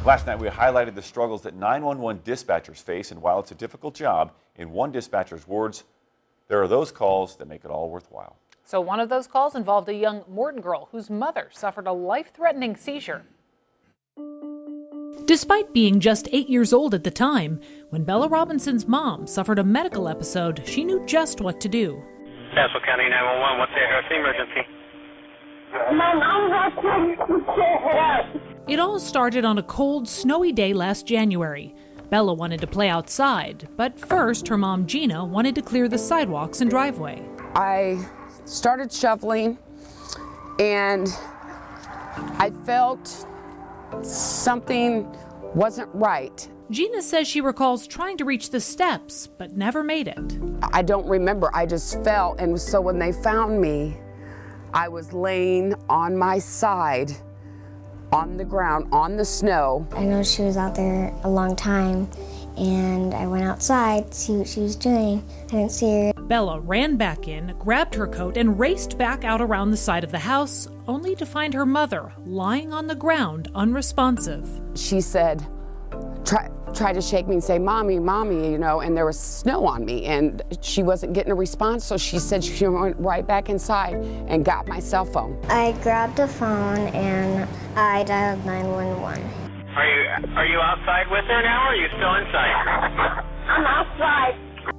Last night, we highlighted the struggles that 911 dispatchers face, and while it's a difficult job, in one dispatcher's words, there are those calls that make it all worthwhile. So one of those calls involved a young Morton girl whose mother suffered a life-threatening seizure. Despite being just 8 years old at the time, when Bella Robinson's mom suffered a medical episode, she knew just what to do. Castle County 911, what's the emergency? My mom has to It all started on a cold, snowy day last January. Bella wanted to play outside, but first her mom Gina wanted to clear the sidewalks and driveway. I started shoveling and I felt something wasn't right. Gina says she recalls trying to reach the steps, but never made it. I don't remember, I just fell, and so when they found me, I was laying on my side on the ground, on the snow. I know she was out there a long time, and I went outside to see what she was doing. I didn't see her. Bella ran back in, grabbed her coat, and raced back out around the side of the house, only to find her mother lying on the ground, unresponsive. She said, try to shake me and say, "Mommy, Mommy," you know, and there was snow on me, and she wasn't getting a response, so she said she went right back inside and got my cell phone. I grabbed a phone and I dialed 911. Are you outside with her now, or are you still inside? I'm outside.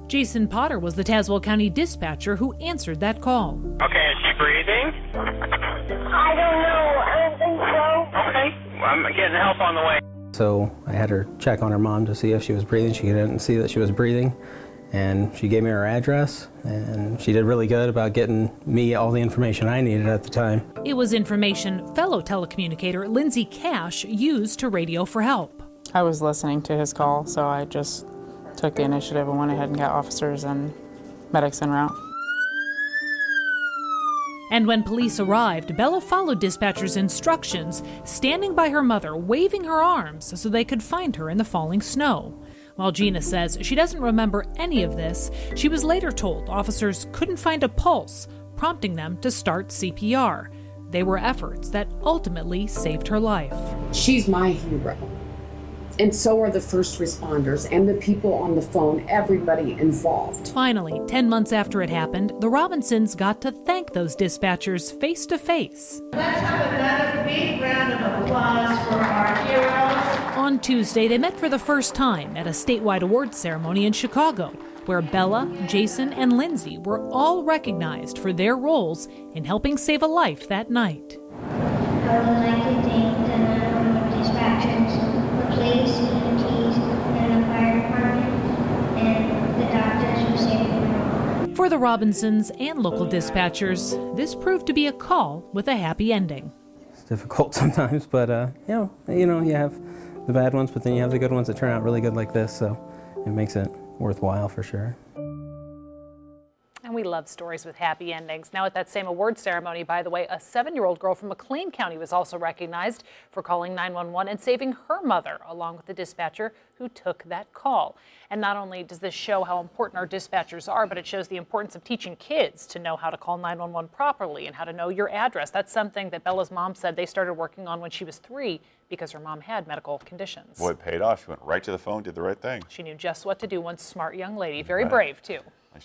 Jason Potter was the Tazewell County dispatcher who answered that call. Okay, is she breathing? I don't know. I don't think so. Okay, well, I'm getting help on the way. So I had her check on her mom to see if she was breathing. She didn't see that she was breathing, and she gave me her address, and she did really good about getting me all the information I needed at the time. It was information fellow telecommunicator Lindsay Cash used to radio for help. I was listening to his call, so I just took the initiative and went ahead and got officers and medics en route. And when police arrived, Bella followed dispatchers' instructions, standing by her mother, waving her arms so they could find her in the falling snow. While Gina says she doesn't remember any of this, she was later told officers couldn't find a pulse, prompting them to start CPR. They were efforts that ultimately saved her life. She's my hero. And so are the first responders and the people on the phone, everybody involved. Finally, 10 months after it happened, the Robinsons got to thank those dispatchers face to face. Let's have another big round of applause for our heroes. On Tuesday, they met for the first time at a statewide awards ceremony in Chicago, where Bella, Jason, and Lindsay were all recognized for their roles in helping save a life that night. I would like to thank the 911 dispatchers, the police, EMTs, and the fire department, and the doctors who saved my mom. For the Robinsons and local dispatchers, this proved to be a call with a happy ending. It's difficult sometimes, but you know, you have the bad ones, but then you have the good ones that turn out really good like this, so it makes it worthwhile for sure. And we love stories with happy endings. Now at that same award ceremony, by the way, a 7-year-old girl from McLean County was also recognized for calling 911 and saving her mother, along with the dispatcher who took that call. And not only does this show how important our dispatchers are, but it shows the importance of teaching kids to know how to call 911 properly and how to know your address. That's something that Bella's mom said they started working on when she was 3 because her mom had medical conditions. Boy, it paid off. She went right to the phone, did the right thing. She knew just what to do. One smart young lady, very brave too.